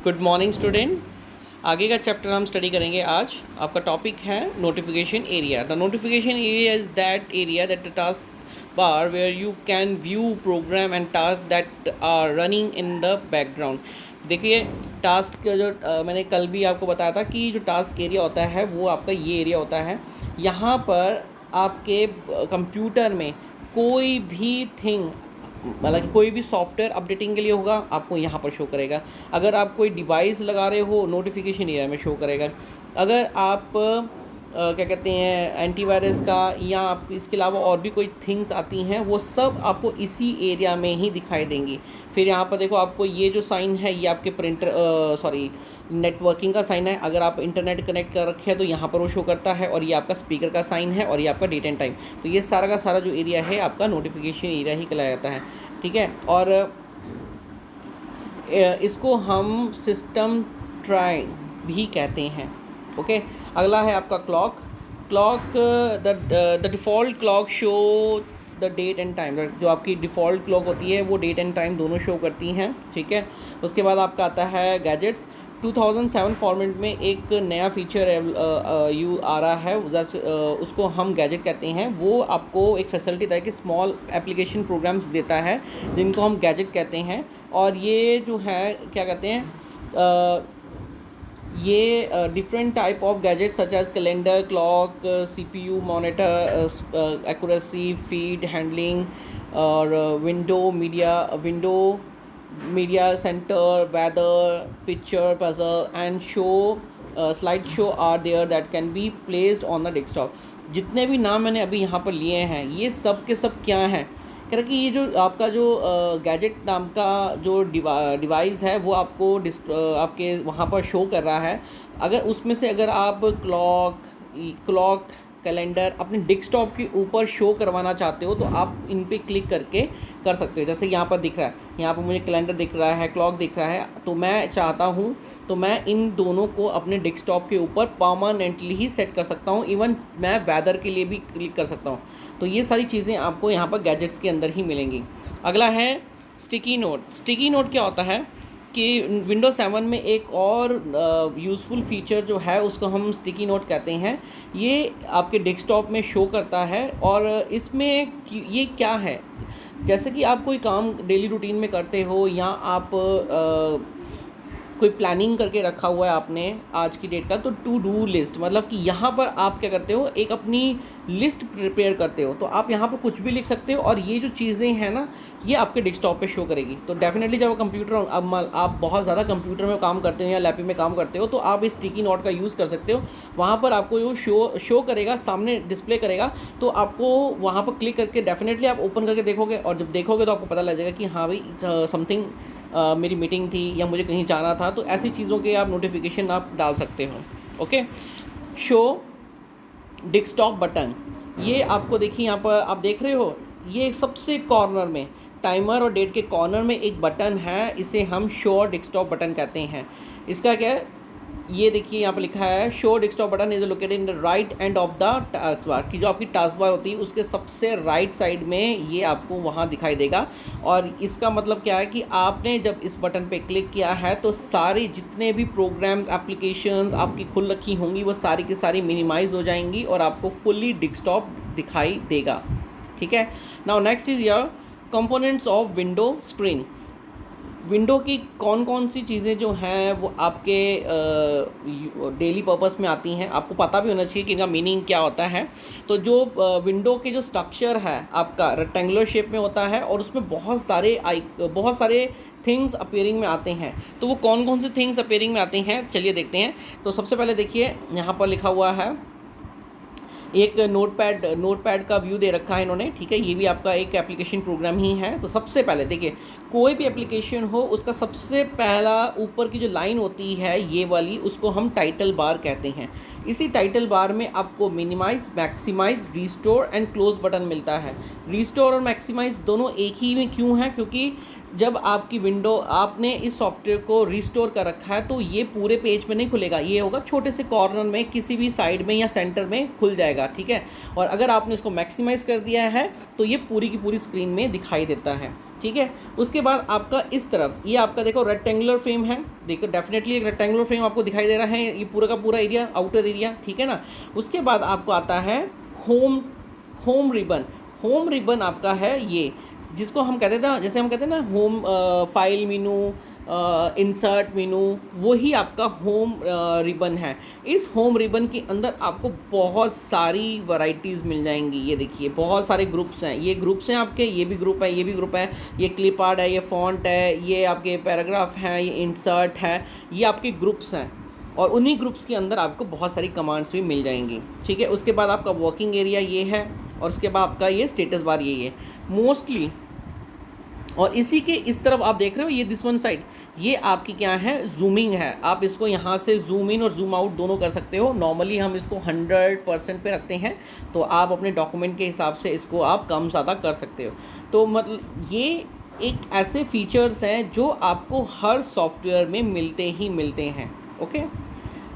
Good morning student. आगे का chapter हम स्टडी करेंगे आज। आपका टॉपिक है notification area. The notification area is that area that the task bar where you can view program and task that are running in the background. देखिए task का जो मैंने कल भी आपको बताया था कि जो टास्क एरिया होता है वो आपका ये एरिया होता है। यहाँ पर आपके कंप्यूटर में कोई भी थिंग, मतलब कि कोई भी सॉफ्टवेयर अपडेटिंग के लिए होगा आपको यहाँ पर शो करेगा। अगर आप कोई डिवाइस लगा रहे हो नोटिफिकेशन एरिया में शो करेगा। अगर आप क्या कहते हैं एंटीवायरस का या आप इसके अलावा और भी कोई थिंग्स आती हैं वो सब आपको इसी एरिया में ही दिखाई देंगी। फिर यहाँ पर देखो आपको ये जो साइन है ये आपके प्रिंटर नेटवर्किंग का साइन है। अगर आप इंटरनेट कनेक्ट कर रखे हैं तो यहाँ पर वो शो करता है, और ये आपका स्पीकर का साइन है, और ये आपका डेट एंड टाइम। तो ये सारा का सारा जो एरिया है आपका नोटिफिकेशन एरिया ही कहलाया जाता है, ठीक है। और इसको हम सिस्टम ट्राई भी कहते हैं, ओके। अगला है आपका clock the default clock show the date and time. जो आपकी डिफ़ॉल्ट क्लॉक होती है वो डेट एंड टाइम दोनों शो करती हैं, ठीक है। उसके बाद आपका आता है गैजेट्स। 2007 फॉर्मेट में एक नया फीचर आ रहा है, उसको हम गैजेट कहते हैं। वो आपको एक फैसिलिटी देता है कि स्मॉल एप्लीकेशन प्रोग्राम्स देता है जिनको हम गैजेट कहते हैं। और ये जो है क्या कहते हैं ये different type of gadget such as calendar, clock, CPU monitor, accuracy, feed handling, और media centre, weather, picture, puzzle and slide show are there that can be placed on the desktop. जितने भी नाम मैंने अभी यहाँ पर लिए हैं ये सब के सब क्या हैं, कह रहा कि ये जो आपका जो गैजेट नाम का जो डिवाइस है वो आपको आपके वहाँ पर शो कर रहा है। अगर उसमें से अगर आप क्लॉक कैलेंडर अपने डेस्कटॉप के ऊपर शो करवाना चाहते हो तो आप इन पे क्लिक करके कर सकते हो। जैसे यहाँ पर दिख रहा है, यहाँ पर मुझे कैलेंडर दिख रहा है, क्लॉक दिख रहा है, तो मैं चाहता हूँ तो मैं इन दोनों को अपने डेस्कटॉप के ऊपर परमानेंटली ही सेट कर सकता हूँ। इवन मैं वेदर के लिए भी क्लिक कर सकता हूँ। तो ये सारी चीज़ें आपको यहाँ पर गैजेट्स के अंदर ही मिलेंगी। अगला है स्टिकी नोट। स्टिकी नोट क्या होता है कि विंडोज 7 में एक और यूज़फुल फीचर जो है उसको हम स्टिकी नोट कहते हैं। ये आपके डेस्कटॉप में शो करता है। और इसमें ये क्या है, जैसे कि आप कोई काम डेली रूटीन में करते हो या आप कोई प्लानिंग करके रखा हुआ है आपने आज की डेट का, तो टू डू लिस्ट, मतलब कि यहाँ पर आप क्या करते हो एक अपनी लिस्ट प्रिपेयर करते हो। तो आप यहाँ पर कुछ भी लिख सकते हो और ये जो चीज़ें हैं ना ये आपके डेस्कटॉप पे शो करेगी। तो डेफिनेटली जब कंप्यूटर आप बहुत ज़्यादा कंप्यूटर में काम करते हो या लैपटॉप में काम करते हो तो आप इस स्टिकी नोट का यूज़ कर सकते हो। वहाँ पर आपको जो शो करेगा, सामने डिस्प्ले करेगा, तो आपको वहाँ पर क्लिक करके डेफिनेटली आप ओपन करके देखोगे, और जब देखोगे तो आपको पता लग जाएगा कि हाँ भाई समथिंग मेरी मीटिंग थी या मुझे कहीं जाना था। तो ऐसी चीज़ों के आप नोटिफिकेशन आप डाल सकते हो, ओके। शो डेस्कटॉप बटन, ये आपको देखिए यहाँ पर आप देख रहे हो, ये सबसे कॉर्नर में टाइमर और डेट के कॉर्नर में एक बटन है, इसे हम शो डेस्कटॉप बटन कहते हैं। इसका क्या है, ये देखिए यहाँ पर लिखा है show desktop button is located in the right end of the task बार। कि जो आपकी टास्क बार होती है उसके सबसे राइट साइड में ये आपको वहाँ दिखाई देगा। और इसका मतलब क्या है कि आपने जब इस बटन पे क्लिक किया है तो सारी जितने भी प्रोग्राम एप्लीकेशंस आपकी खुल रखी होंगी वो सारी की सारी मिनिमाइज हो जाएंगी और आपको फुल्ली डेस्कटॉप दिखाई देगा, ठीक है। Now next is your components of window screen. Window की कौन कौन सी चीज़ें जो हैं वो आपके डेली पर्पस में आती हैं, आपको पता भी होना चाहिए कि इनका मीनिंग क्या होता है। तो जो विंडो के जो स्ट्रक्चर है आपका रेक्टेंगुलर शेप में होता है और उसमें बहुत सारे थिंग्स अपीयरिंग में आते हैं। तो वो कौन कौन से थिंग्स अपीयरिंग में आते हैं चलिए देखते हैं। तो सबसे पहले देखिए यहाँ पर लिखा हुआ है एक नोटपैड का व्यू दे रखा है इन्होंने, ठीक है। ये भी आपका एक एप्लीकेशन प्रोग्राम ही है। तो सबसे पहले देखिए कोई भी एप्लीकेशन हो उसका सबसे पहला ऊपर की जो लाइन होती है ये वाली, उसको हम टाइटल बार कहते हैं। इसी टाइटल बार में आपको minimise, maximise, restore and close button मिलता है। रिस्टोर और मैक्सिमाइज दोनों एक ही में क्यों है, क्योंकि जब आपकी विंडो आपने इस सॉफ्टवेयर को रिस्टोर कर रखा है तो ये पूरे पेज में नहीं खुलेगा, ये होगा छोटे से कॉर्नर में किसी भी साइड में या सेंटर में खुल जाएगा, ठीक है। और अगर आपने इसको मैक्सिमाइज़ कर दिया है तो ये पूरी की पूरी स्क्रीन में दिखाई देता है। ठीक है। उसके बाद आपका इस तरफ ये आपका देखो रेक्टेंगुलर फ्रेम है, देखो डेफिनेटली एक रेक्टेंगुलर फ्रेम आपको दिखाई दे रहा है, ये पूरा का पूरा एरिया, आउटर एरिया, ठीक है ना। उसके बाद आपको आता है home home ribbon. Home ribbon आपका है ये, जिसको हम कहते थे, जैसे हम कहते हैं ना होम फाइल मेनू, इंसर्ट मेनू, वही आपका होम रिबन है। इस होम रिबन के अंदर आपको बहुत सारी वैरायटीज़ मिल जाएंगी। ये देखिए बहुत सारे ग्रुप्स हैं, ये ग्रुप्स हैं आपके, ये भी ग्रुप है, ये भी ग्रुप है, ये क्लिप आर्ट है, ये फॉन्ट है, ये आपके पैराग्राफ हैं, ये इंसर्ट है, ये आपके ग्रुप्स हैं। और उन्हीं ग्रुप्स के अंदर आपको बहुत सारी कमांड्स भी मिल जाएंगी, ठीक है। उसके बाद आपका वर्किंग एरिया ये है, और उसके बाद आपका ये स्टेटस बार यही है मोस्टली। और इसी के इस तरफ आप देख रहे हो ये दिस वन साइड, ये आपकी क्या है, जूमिंग है। आप इसको यहाँ से जूम इन और जूम आउट दोनों कर सकते हो। नॉर्मली हम इसको 100% पे रखते हैं, तो आप अपने डॉक्यूमेंट के हिसाब से इसको आप कम ज़्यादा कर सकते हो। तो मतलब ये एक ऐसे फीचर्स हैं जो आपको हर सॉफ्टवेयर में मिलते ही मिलते हैं। Okay,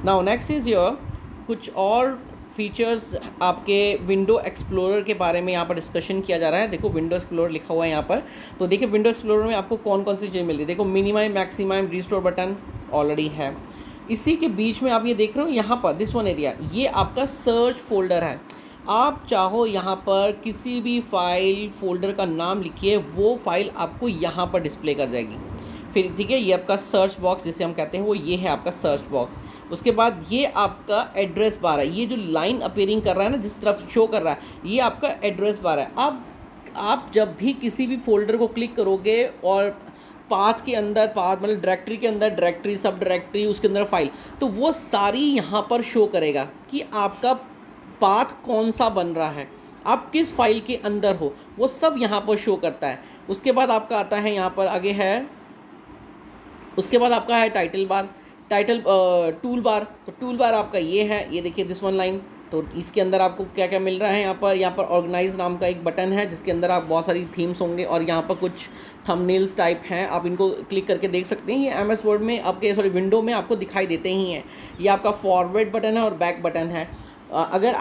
now next is your कुछ और फीचर्स आपके विंडो एक्सप्लोरर के बारे में यहाँ पर डिस्कशन किया जा रहा है। देखो विंडो एक्सप्लोरर लिखा हुआ है यहाँ पर, तो देखिए विंडो एक्सप्लोरर में आपको कौन कौन सी चीज़ मिलती है। देखो minimise, maximise, restore button already है। इसी के बीच में आप ये देख रहे हो यहाँ पर दिस वन एरिया, ये आपका सर्च फोल्डर है। आप चाहो यहाँ पर किसी भी फाइल फोल्डर का नाम लिखिए, वो फाइल आपको यहाँ पर डिस्प्ले कर जाएगी। फिर ठीक है, ये आपका सर्च बॉक्स जिसे हम कहते हैं वो ये है आपका सर्च बॉक्स। उसके बाद ये आपका एड्रेस बार है, ये जो लाइन अपीयरिंग कर रहा है ना, जिस तरफ शो कर रहा है, ये आपका एड्रेस बार है। अब आप जब भी किसी भी फोल्डर को क्लिक करोगे और पाथ के अंदर, पाथ मतलब डायरेक्टरी के अंदर डायरेक्टरी, सब डायरेक्टरी, उसके अंदर फाइल, तो वो सारी यहाँ पर शो करेगा कि आपका पाथ कौन सा बन रहा है, आप किस फाइल के अंदर हो, वो सब यहाँ पर शो करता है। उसके बाद आपका आता है यहाँ पर आगे है, उसके बाद आपका है टाइटल बार, टूल बार। तो टूल बार आपका ये है, ये देखिए दिस वन लाइन। तो इसके अंदर आपको क्या क्या मिल रहा है, यहाँ पर ऑर्गेनाइज नाम का एक बटन है, जिसके अंदर आप बहुत सारी थीम्स होंगे, और यहाँ पर कुछ थंबनेल्स टाइप हैं, आप इनको क्लिक करके देख सकते हैं। ये एमएस वर्ड में आपके विंडो में आपको दिखाई देते ही हैं। ये आपका फॉरवर्ड बटन है और बैक बटन है। अगर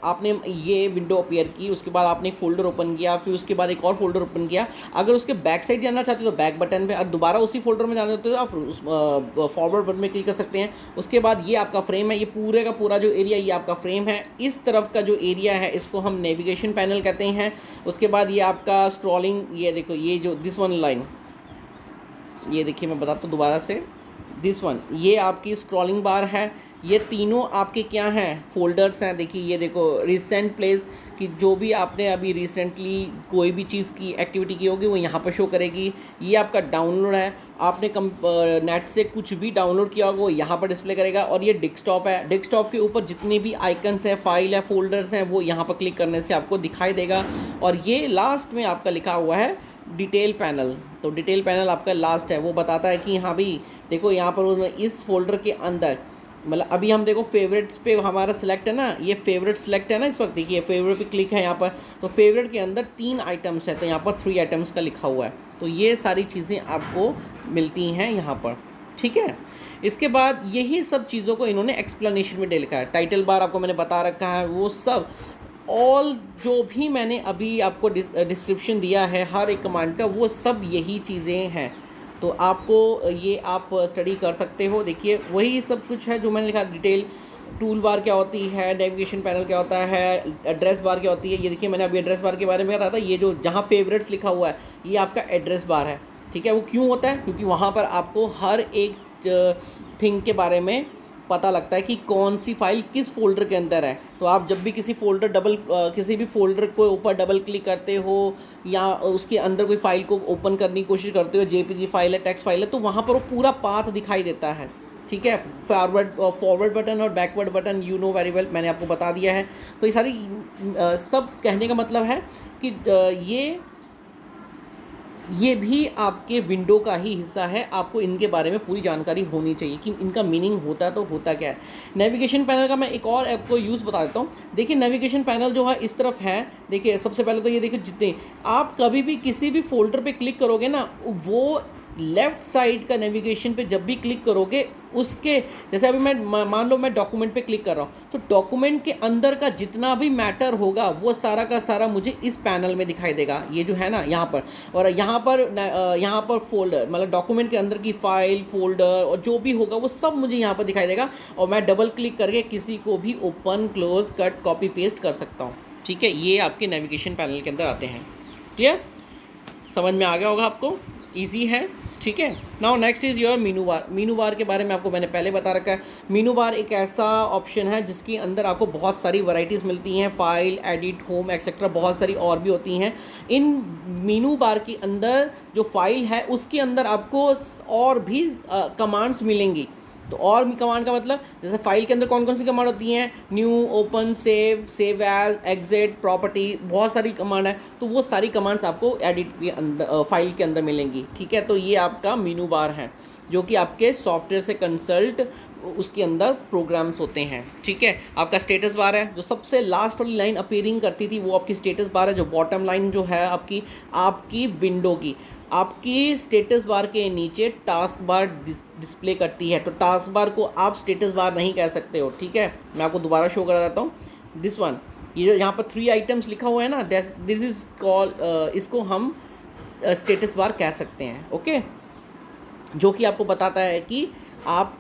आपने ये विंडो अपीयर की, उसके बाद आपने एक फ़ोल्डर ओपन किया, फिर उसके बाद एक और फोल्डर ओपन किया, अगर उसके बैक साइड जाना चाहते हो तो बैक बटन पे, और दोबारा उसी फोल्डर में जाना चाहते हो तो आप उस फॉरवर्ड बटन में क्लिक कर सकते हैं। उसके बाद ये आपका फ्रेम है, ये पूरे का पूरा जो एरिया ये आपका फ्रेम है। इस तरफ का जो एरिया है इसको हम नेविगेशन पैनल कहते हैं। उसके बाद ये आपका स्क्रॉलिंग, ये देखो ये जो दिस वन लाइन, ये देखिए मैं बताता हूँ दोबारा से, दिस वन, ये आपकी स्क्रॉलिंग बार है। ये तीनों आपके क्या हैं, फोल्डर्स हैं। देखिए ये देखो रिसेंट प्लेस कि जो भी आपने अभी रिसेंटली कोई भी चीज़ की एक्टिविटी की होगी वो यहाँ पर शो करेगी। ये आपका डाउनलोड है, आपने नेट से कुछ भी डाउनलोड किया होगा वो यहाँ पर डिस्प्ले करेगा। और ये डेस्कटॉप है, डेस्कटॉप के ऊपर जितने भी आइकन्स हैं, फाइल है, फोल्डर्स हैं, वो यहाँ पर क्लिक करने से आपको दिखाई देगा। और ये लास्ट में आपका लिखा हुआ है डिटेल पैनल। तो डिटेल पैनल आपका लास्ट है, वो बताता है कि हाँ भाई देखो यहाँ पर इस फोल्डर के अंदर, मतलब अभी हम देखो फेवरेट्स पे हमारा सिलेक्ट है ना, ये फेवरेट सिलेक्ट है ना इस वक्त, देखिए फेवरेट पे क्लिक है यहाँ पर, तो फेवरेट के अंदर 3 आइटम्स है, तो यहाँ पर 3 आइटम्स का लिखा हुआ है। तो ये सारी चीज़ें आपको मिलती हैं यहाँ पर, ठीक है। इसके बाद यही सब चीज़ों को इन्होंने एक्सप्लेनेशन में दे लिखा है। टाइटल बार आपको मैंने बता रखा है, वो सब ऑल जो भी मैंने अभी आपको डिस्क्रिप्शन दिया है हर एक कमांड का, वो सब यही चीज़ें हैं। तो आपको ये आप स्टडी कर सकते हो। देखिए वही सब कुछ है जो मैंने लिखा, डिटेल, टूल बार क्या होती है, नेविगेशन पैनल क्या होता है, एड्रेस बार क्या होती है। ये देखिए मैंने अभी एड्रेस बार के बारे में बताया था, ये जो जहाँ फेवरेट्स लिखा हुआ है ये आपका एड्रेस बार है, ठीक है। वो क्यों होता है, क्योंकि वहाँ पर आपको हर एक थिंग के बारे में पता लगता है कि कौन सी फाइल किस फोल्डर के अंदर है। तो आप जब भी किसी किसी भी फोल्डर को ऊपर डबल क्लिक करते हो या उसके अंदर कोई फाइल को ओपन करने की कोशिश करते हो, जेपीजी फाइल है, टेक्स्ट फाइल है, तो वहाँ पर वो पूरा पाथ दिखाई देता है, ठीक है। फॉरवर्ड बटन और backward button you know very well, मैंने आपको बता दिया है। तो ये सारी सब कहने का मतलब है कि ये भी आपके विंडो का ही हिस्सा है। आपको इनके बारे में पूरी जानकारी होनी चाहिए कि इनका मीनिंग होता तो होता क्या है। नेविगेशन पैनल का मैं एक और आपको यूज़ बता देता हूँ। देखिए नेविगेशन पैनल जो है इस तरफ है। देखिए सबसे पहले तो ये देखिए, जितने आप कभी भी किसी भी फोल्डर पे क्लिक करोगे ना, वो लेफ़्ट साइड का नेविगेशन पे जब भी क्लिक करोगे उसके, जैसे अभी मैं मान लो मैं डॉक्यूमेंट पे क्लिक कर रहा हूँ, तो डॉक्यूमेंट के अंदर का जितना भी मैटर होगा वो सारा का सारा मुझे इस पैनल में दिखाई देगा, ये जो है ना यहाँ पर। और यहाँ पर फोल्डर, मतलब डॉक्यूमेंट के अंदर की फाइल, फोल्डर और जो भी होगा वो सब मुझे यहाँ पर दिखाई देगा, और मैं डबल क्लिक करके किसी को भी open, close, cut, copy, paste कर सकता हूँ। ठीक है, ये आपके नेविगेशन पैनल के अंदर आते हैं। क्लियर, समझ में आ गया होगा आपको, ईजी है। ठीक है, now next is your menu bar. Menu bar के बारे में आपको मैंने पहले बता रखा है। मीनू बार एक ऐसा ऑप्शन है जिसके अंदर आपको बहुत सारी वैरायटीज़ मिलती हैं, फाइल, एडिट, होम एक्सेट्रा, बहुत सारी और भी होती हैं। इन मीनू बार के अंदर जो फाइल है उसके अंदर आपको और भी कमांड्स मिलेंगी। तो और भी कमांड का मतलब, जैसे फाइल के अंदर कौन कौन सी कमांड होती हैं, new, open, save, save as, exit, property, बहुत सारी कमांड है। तो वो सारी कमांड्स आपको एडिट के अंदर, फाइल के अंदर मिलेंगी। ठीक है, तो ये आपका मीनू बार है जो कि आपके सॉफ्टवेयर से कंसल्ट उसके अंदर प्रोग्राम्स होते हैं। ठीक है, आपका स्टेटस बार है, जो सबसे लास्ट वाली लाइन अपीयरिंग करती थी वो आपकी स्टेटस बार है, जो बॉटम लाइन जो है आपकी विंडो की, आपकी स्टेटस बार के नीचे टास्क बार डिस्प्ले करती है। तो टास्क बार को आप स्टेटस बार नहीं कह सकते हो। ठीक है, मैं आपको दोबारा शो करा देता हूँ। दिस वन, ये जो यहाँ पर 3 आइटम्स लिखा हुआ है ना, दिस इज कॉल, इसको हम स्टेटस बार कह सकते हैं। ओके, जो कि आपको बताता है कि आप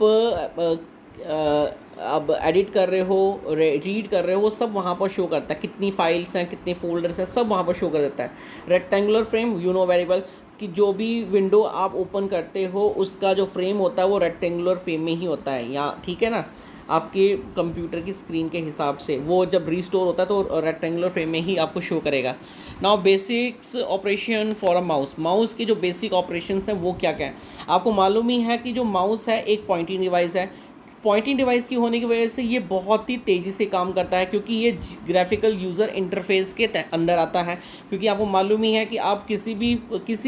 अब एडिट कर रहे हो, रीड कर रहे हो, वो सब वहाँ पर शो करता है। कितनी फाइल्स हैं, कितने फोल्डर्स हैं, सब वहाँ पर शो कर देता है। Rectangular frame, you know very well कि जो भी विंडो आप ओपन करते हो उसका जो फ्रेम होता है वो रेक्टेंगुलर फ्रेम में ही होता है, या ठीक है ना, आपके कंप्यूटर की स्क्रीन के हिसाब से वो जब रीस्टोर होता है तो रेक्टेंगुलर फ्रेम में ही आपको शो करेगा। Now basics operation for a mouse. Mouse के जो बेसिक ऑपरेशंस हैं वो क्या क्या है, आपको मालूम ही है कि जो माउस है एक पॉइंटिंग डिवाइस है। पॉइंटिंग डिवाइस की होने की वजह से ये बहुत ही तेज़ी से काम करता है, क्योंकि ये ग्राफिकल यूज़र इंटरफेस के अंदर आता है। क्योंकि आपको मालूम ही है कि आप किसी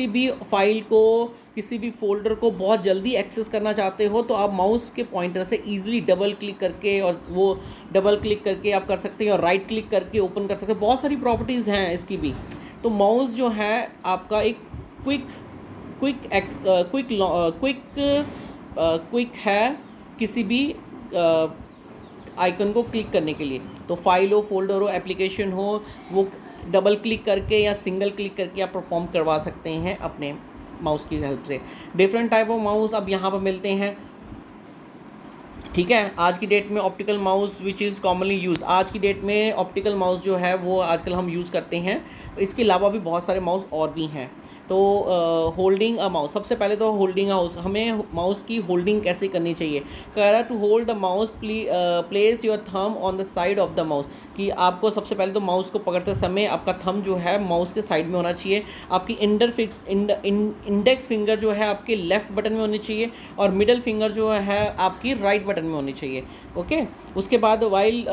भी फाइल को, किसी भी फोल्डर को बहुत जल्दी एक्सेस करना चाहते हो तो आप माउस के पॉइंटर से ईजिली डबल क्लिक करके, और वो डबल क्लिक करके आप कर सकते हैं, और राइट क्लिक करके ओपन कर सकते हैं। बहुत सारी प्रॉपर्टीज़ हैं इसकी भी। तो माउस जो है आपका एक क्विक है किसी भी आइकन को क्लिक करने के लिए। तो फाइल हो, फोल्डर हो, एप्लीकेशन हो, वो डबल क्लिक करके या सिंगल क्लिक करके आप परफॉर्म करवा सकते हैं अपने माउस की हेल्प से। डिफरेंट टाइप ऑफ माउस अब यहाँ पर मिलते हैं। ठीक है, आज की डेट में optical mouse which is commonly use, आज की डेट में ऑप्टिकल माउस जो है वो आजकल हम यूज़ करते हैं। इसके अलावा भी बहुत सारे माउस और भी हैं। तो होल्डिंग अ माउस, सबसे पहले तो होल्डिंग हाउस, हमें माउस की होल्डिंग कैसे करनी चाहिए। कह रहा to hold the mouse place your thumb on the side of the mouse, कि आपको सबसे पहले तो माउस को पकड़ते समय आपका थंब जो है माउस के साइड में होना चाहिए। आपकी इंडेक्स फिंगर जो है आपके लेफ्ट बटन में होनी चाहिए, और मिडल फिंगर जो है आपकी राइट बटन में होनी चाहिए। ओके, उसके बाद while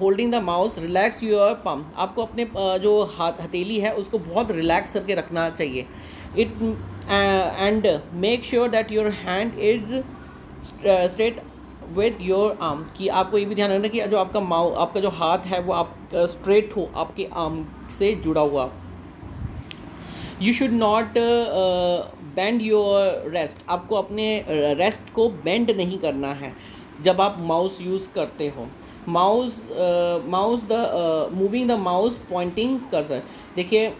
holding the mouse relax your पम, आपको अपने जो हथेली है उसको बहुत रिलैक्स करके रखना चाहिए। It and make sure that your hand is straight with your arm, कि आपको ये भी ध्यान रखना कि जो आपका जो हाथ है वो आप स्ट्रेट हो, आपके आर्म से जुड़ा हुआ। You should not bend your rest, आपको अपने रेस्ट को बेंड नहीं करना है जब आप माउस यूज़ करते हो। Moving the mouse pointing cursor, देखिए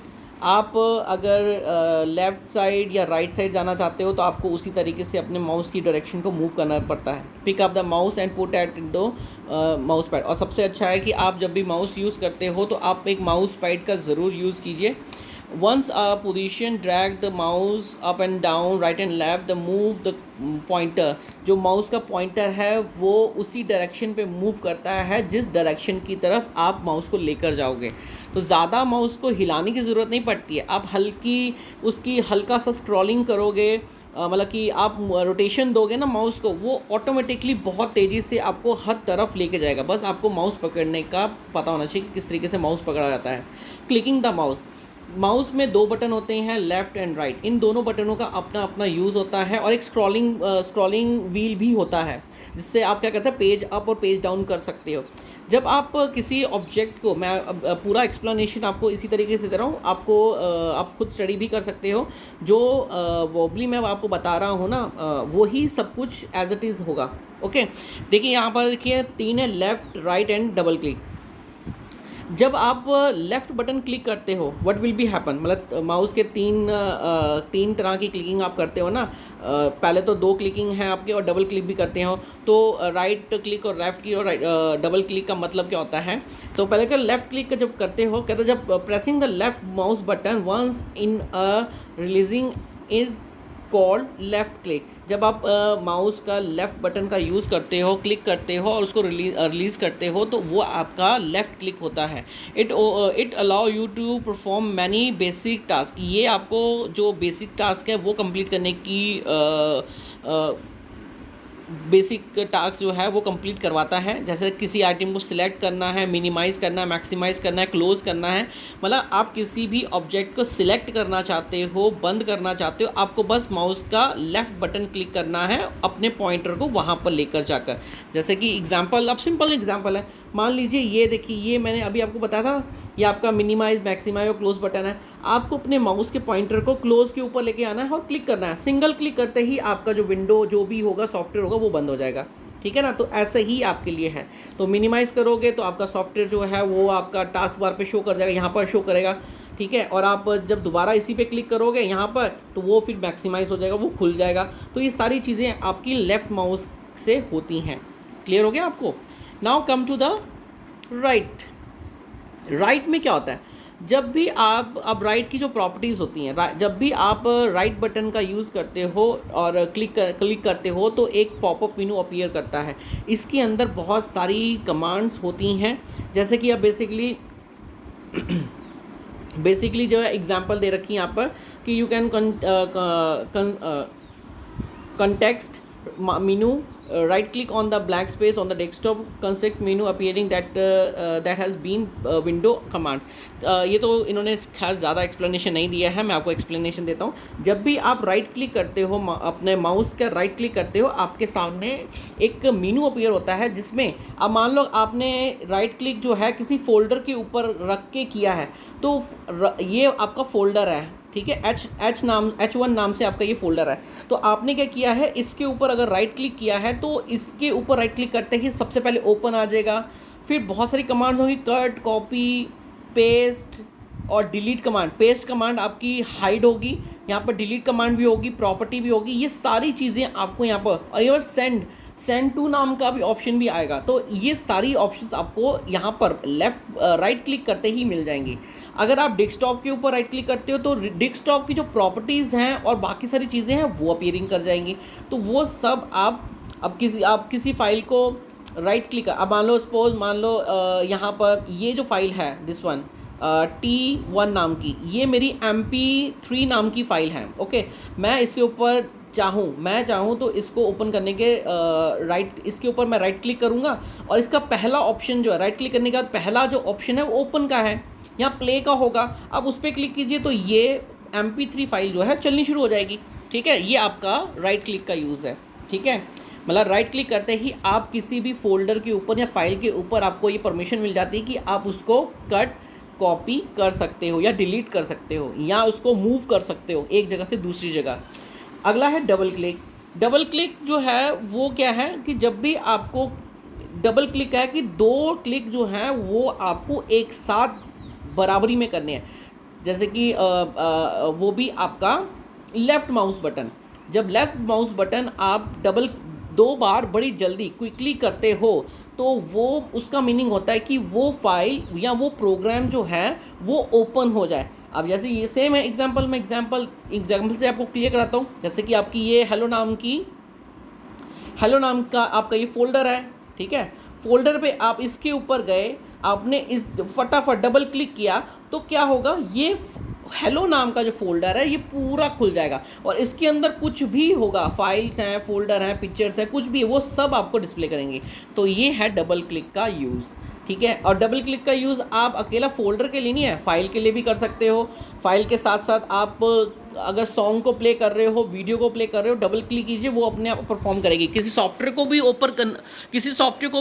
आप अगर लेफ़्ट साइड या राइट साइड जाना चाहते हो तो आपको उसी तरीके से अपने माउस की डायरेक्शन को मूव करना पड़ता है। Pick up the mouse and put at the mouse pad, और सबसे अच्छा है कि आप जब भी माउस यूज़ करते हो तो आप एक माउस पैड का ज़रूर यूज़ कीजिए। Once a position, drag the mouse up and down, right and left, the move the pointer, जो माउस का पॉइंटर है वो उसी डायरेक्शन पे मूव करता है जिस डायरेक्शन की तरफ आप माउस को लेकर जाओगे। तो ज़्यादा माउस को हिलाने की ज़रूरत नहीं पड़ती है, आप उसकी हल्का सा स्क्रॉलिंग करोगे, मतलब कि आप रोटेशन दोगे ना माउस को, वो ऑटोमेटिकली बहुत तेज़ी से आपको हर तरफ लेके जाएगा। बस आपको माउस पकड़ने का पता होना चाहिए कि किस तरीके से माउस पकड़ा जाता है। क्लिकिंग द माउस में 2 बटन होते हैं, लेफ़्ट एंड राइट। इन दोनों बटनों का अपना अपना यूज़ होता है, और एक स्क्रॉलिंग व्हील भी होता है जिससे आप क्या करते हैं, पेज अप और पेज डाउन कर सकते हो। जब आप किसी ऑब्जेक्ट को, मैं अब पूरा एक्सप्लेनेशन आपको इसी तरीके से दे रहा हूँ, आपको आप खुद स्टडी भी कर सकते हो, जो वॉबली मैं आपको बता रहा हूँ ना, वही सब कुछ एज इट इज़ होगा। ओके, देखिए यहाँ पर देखिए 3 है, left right and double click. जब आप लेफ़्ट बटन क्लिक करते हो व्हाट विल बी हैपन, मतलब माउस के तीन तरह की क्लिकिंग आप करते हो ना, पहले तो 2 क्लिकिंग है आपके और डबल क्लिक भी करते हो। तो राइट क्लिक और लेफ़्ट की और डबल क्लिक का मतलब क्या होता है? तो पहले का लेफ़्ट क्लिक का जब करते हो, कहते जब pressing the left mouse button once in releasing is called left click. जब आप माउस का लेफ़्ट बटन का यूज़ करते हो, क्लिक करते हो और उसको रिलीज़ करते हो, तो वो आपका लेफ़्ट क्लिक होता है। It allow you to perform many basic task. ये आपको जो बेसिक टास्क है वो कंप्लीट करने की बेसिक टास्क जो है वो कंप्लीट करवाता है। जैसे किसी आइटम को सिलेक्ट करना है, मिनिमाइज़ करना है, मैक्सिमाइज़ करना है, क्लोज़ करना है, मतलब आप किसी भी ऑब्जेक्ट को सिलेक्ट करना चाहते हो, बंद करना चाहते हो, आपको बस माउस का लेफ़्ट बटन क्लिक करना है अपने पॉइंटर को वहाँ पर लेकर जाकर। जैसे कि एग्जांपल, अब सिंपल एग्जांपल है, मान लीजिए ये देखिए, ये मैंने अभी आपको बताया था, ये आपका मिनिमाइज़, मैक्सिमाइज़ और क्लोज़ बटन है। आपको अपने माउस के पॉइंटर को क्लोज़ के ऊपर लेके आना है और क्लिक करना है। सिंगल क्लिक करते ही आपका जो विंडो जो भी होगा, सॉफ्टवेयर होगा, वो बंद हो जाएगा। ठीक है ना? तो ऐसे ही आपके लिए है। तो मिनिमाइज़ करोगे तो आपका सॉफ्टवेयर जो है वो आपका टास्क बार पे शो कर जाएगा, यहाँ पर शो करेगा। ठीक है, और आप जब दोबारा इसी पे क्लिक करोगे यहाँ पर, तो वो फिर मैक्सिमाइज़ हो जाएगा, वो खुल जाएगा। तो ये सारी चीज़ें आपकी लेफ़्ट माउस से होती हैं। क्लियर हो गया आपको? Now come to the right. Right में क्या होता है? जब भी आप, अब राइट की जो प्रॉपर्टीज़ होती हैं, जब भी आप राइट बटन का यूज़ करते हो और क्लिक करते हो, तो एक पॉपअप मेनू अपीयर करता है। इसके अंदर बहुत सारी कमांड्स होती हैं, जैसे कि अब बेसिकली जो है एग्जांपल दे रखी है यहाँ पर कि you can context menu, right click on the blank space on the desktop, context menu appearing that has been window command। ये तो इन्होंने खास ज़्यादा एक्सप्लेनेशन नहीं दिया है, मैं आपको एक्सप्लेनेशन देता हूँ। जब भी आप राइट क्लिक करते हो, अपने माउस का राइट क्लिक करते हो, आपके सामने एक मेनू अपीयर होता है, जिसमें अब मान लो आपने राइट क्लिक जो है किसी फोल्डर के ऊपर रख के किया है, तो ये आपका फोल्डर है। ठीक है, H1 नाम से आपका ये फोल्डर है। तो आपने क्या किया है, इसके ऊपर अगर राइट क्लिक किया है, तो इसके ऊपर राइट क्लिक करते ही सबसे पहले ओपन आ जाएगा। फिर बहुत सारी कमांड्स होंगी, कट, कॉपी, पेस्ट और डिलीट कमांड। पेस्ट कमांड आपकी हाइड होगी, यहाँ पर डिलीट कमांड भी होगी, प्रॉपर्टी भी होगी, ये सारी चीज़ें आपको यहाँ पर, और ये सेंड टू नाम का भी ऑप्शन भी आएगा। तो ये सारी ऑप्शंस आपको यहाँ पर राइट क्लिक करते ही मिल जाएंगी। अगर आप डेस्कटॉप के ऊपर राइट क्लिक करते हो, तो डेस्कटॉप की जो प्रॉपर्टीज़ हैं और बाकी सारी चीज़ें हैं वो अपीयरिंग कर जाएंगी। तो वो सब आप किसी फाइल को राइट क्लिक, अब मान लो यहाँ पर ये जो फाइल है, दिस वन T1 नाम की, ये मेरी MP3 नाम की फ़ाइल है। ओके, मैं इसके ऊपर चाहूँ तो इसको ओपन करने के इसके ऊपर मैं राइट क्लिक करूँगा, और इसका पहला ऑप्शन जो है, राइट क्लिक करने के बाद पहला जो ऑप्शन है वो ओपन का है, यहाँ प्ले का होगा। अब उस पर क्लिक कीजिए तो ये MP3 फाइल जो है चलनी शुरू हो जाएगी। ठीक है, ये आपका राइट क्लिक का यूज़ है। ठीक है, मतलब राइट क्लिक करते ही आप किसी भी फोल्डर के ऊपर या फाइल के ऊपर आपको ये परमिशन मिल जाती है कि आप उसको कट, कॉपी कर सकते हो या डिलीट कर सकते हो या उसको मूव कर सकते हो एक जगह से दूसरी जगह। अगला है डबल क्लिक। डबल क्लिक जो है वो क्या है कि जब भी आपको डबल क्लिक है कि 2 क्लिक जो हैं वो आपको एक साथ बराबरी में करने हैं। जैसे कि वो भी आपका लेफ़्ट माउस बटन, जब लेफ़्ट माउस बटन आप 2 बार बड़ी जल्दी क्विकली करते हो, तो वो उसका मीनिंग होता है कि वो फाइल या वो प्रोग्राम जो है वो ओपन हो जाए। अब जैसे ये सेम है एग्जांपल से आपको क्लियर कराता हूँ। जैसे कि आपकी ये हेलो नाम का आपका ये फोल्डर है। ठीक है, फोल्डर पे आप इसके ऊपर गए, आपने इस फटाफट डबल क्लिक किया, तो क्या होगा, ये हेलो नाम का जो फोल्डर है ये पूरा खुल जाएगा, और इसके अंदर कुछ भी होगा, फाइल्स हैं, फोल्डर हैं, पिक्चर्स हैं, कुछ भी, वो सब आपको डिस्प्ले करेंगे। तो ये है डबल क्लिक का यूज़। ठीक है, और डबल क्लिक का यूज़ आप अकेला फोल्डर के लिए नहीं है, फाइल के लिए भी कर सकते हो। फाइल के साथ साथ आप अगर सॉन्ग को प्ले कर रहे हो, वीडियो को प्ले कर रहे हो, डबल क्लिक कीजिए, वो अपने आप परफॉर्म करेगी। किसी सॉफ्टवेयर को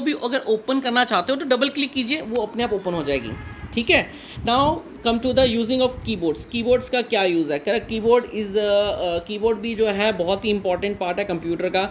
भी अगर ओपन करना चाहते हो तो डबल क्लिक कीजिए, वो अपने आप ओपन हो जाएगी। ठीक है। Now come to the using of keyboards. Keyboards का क्या यूज़ है? करेक्ट, कीबोर्ड भी जो है बहुत ही इंपॉर्टेंट पार्ट है कंप्यूटर का,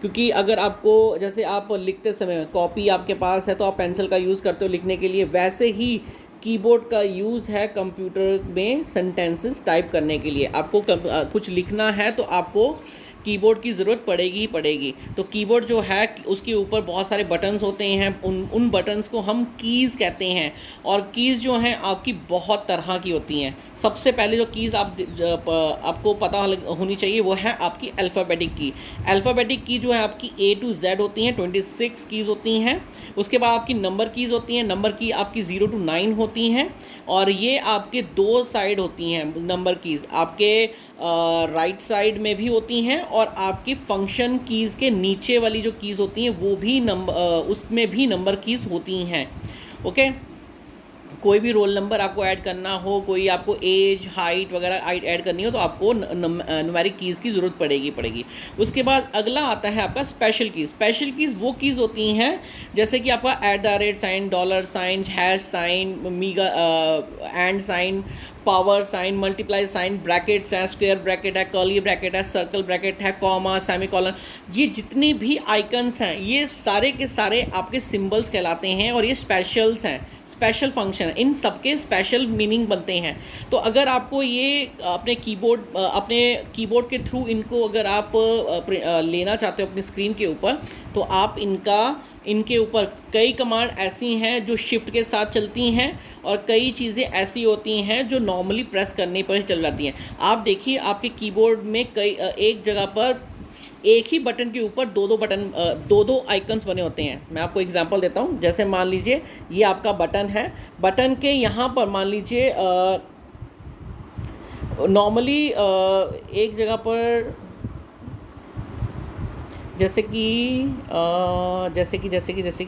क्योंकि अगर आपको, जैसे आप लिखते समय कॉपी आपके पास है तो आप पेंसिल का यूज़ करते हो लिखने के लिए, वैसे ही कीबोर्ड का यूज़ है कंप्यूटर में सेंटेंसेस टाइप करने के लिए। आपको कुछ लिखना है तो आपको कीबोर्ड की ज़रूरत पड़ेगी ही पड़ेगी। तो कीबोर्ड जो है उसके ऊपर बहुत सारे बटन्स होते हैं, उन बटन्स को हम कीज़ कहते हैं। और कीज़ जो हैं आपकी बहुत तरह की होती हैं। सबसे पहले जो कीज़ आपको पता होनी चाहिए वो है आपकी अल्फ़ाबेटिक की। अल्फ़ाबेटिक की जो है आपकी A to Z होती हैं, 26 कीज़ होती हैं। उसके बाद आपकी नंबर कीज़ होती हैं, नंबर की आपकी 0 to 9 होती हैं। और ये आपके दो साइड होती हैं नंबर कीज़, आपके राइट साइड में भी होती हैं, और आपकी फंक्शन कीज़ के नीचे वाली जो कीज़ होती हैं वो भी उसमें भी नंबर कीज़ होती हैं। ओके। कोई भी रोल नंबर आपको ऐड करना हो, कोई आपको एज, हाइट वगैरह ऐड करनी हो तो आपको न्यूमेरिक कीज़ की ज़रूरत पड़ेगी। उसके बाद अगला आता है आपका स्पेशल कीज़। स्पेशल कीज़ वो कीज़ होती हैं जैसे कि आपका @ डॉलर साइन, हैश साइन, मीगा and sign, power sign, multiply sign, brackets हैं, स्क्वायर ब्रैकेट है, कर्ली ब्रैकेट है, सर्कल ब्रैकेट है, कॉमा, सेमीकोलन, ये जितने भी आइकन्स हैं ये सारे के सारे आपके सिंबल्स कहलाते हैं, और ये स्पेशल्स हैं, स्पेशल फंक्शन है, इन सबके स्पेशल मीनिंग बनते हैं। तो अगर आपको ये अपने कीबोर्ड के थ्रू इनको अगर आप लेना चाहते हो अपनी स्क्रीन के ऊपर, तो आप इनके ऊपर कई कमांड ऐसी हैं जो शिफ्ट के साथ चलती हैं, और कई चीज़ें ऐसी होती हैं जो नॉर्मली प्रेस करने पर ही चल जाती हैं। आप देखिए आपके कीबोर्ड में एक जगह पर एक ही बटन के ऊपर दो आइकन्स बने होते हैं। मैं आपको एग्जांपल देता हूँ। जैसे मान लीजिए ये आपका बटन है, बटन के यहाँ पर मान लीजिए नॉर्मली एक जगह पर जैसे कि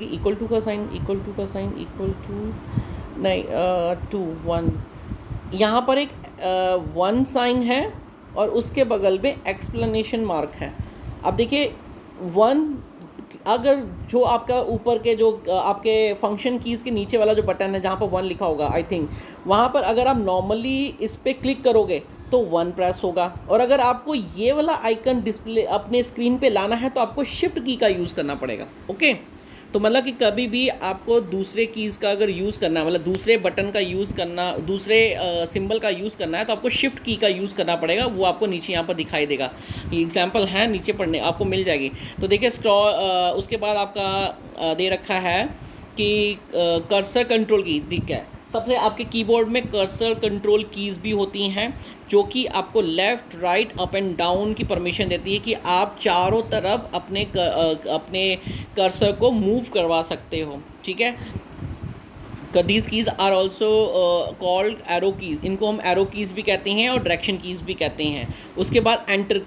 इक्वल टू का साइन, इक्वल टू नहीं, 2 1, यहाँ पर एक 1 साइन है और उसके बगल में एक्सप्लेनेशन मार्क है। अब देखिए 1, अगर जो आपका ऊपर के जो आपके फंक्शन कीज़ के नीचे वाला जो बटन है जहाँ पर 1 लिखा होगा आई थिंक, वहाँ पर अगर आप नॉर्मली इस पर क्लिक करोगे तो 1 प्रेस होगा, और अगर आपको ये वाला आइकन डिस्प्ले अपने स्क्रीन पे लाना है तो आपको शिफ्ट की का यूज़ करना पड़ेगा। ओके। तो मतलब कि कभी भी आपको दूसरे कीज़ का अगर यूज़ करना है, मतलब दूसरे बटन का यूज़ करना, दूसरे सिंबल का यूज़ करना है, तो आपको शिफ्ट की का यूज़ करना पड़ेगा। वो आपको नीचे यहाँ पर दिखाई देगा, ये एग्जांपल है, नीचे पढ़ने आपको मिल जाएगी। तो देखिए उसके बाद आपका दे रखा है कि कर्सर कंट्रोल की दिख है। सबसे आपके कीबोर्ड में कर्सर कंट्रोल कीज़ भी होती हैं जो कि आपको left, right, up and down की परमिशन देती है कि आप चारों तरफ अपने कर्सर को मूव करवा सकते हो। ठीक है। These keys are also called arrow keys. इनको हम एरो कीज़ भी कहते हैं और डायरेक्शन कीज़ भी कहते हैं। उसके बाद एंटर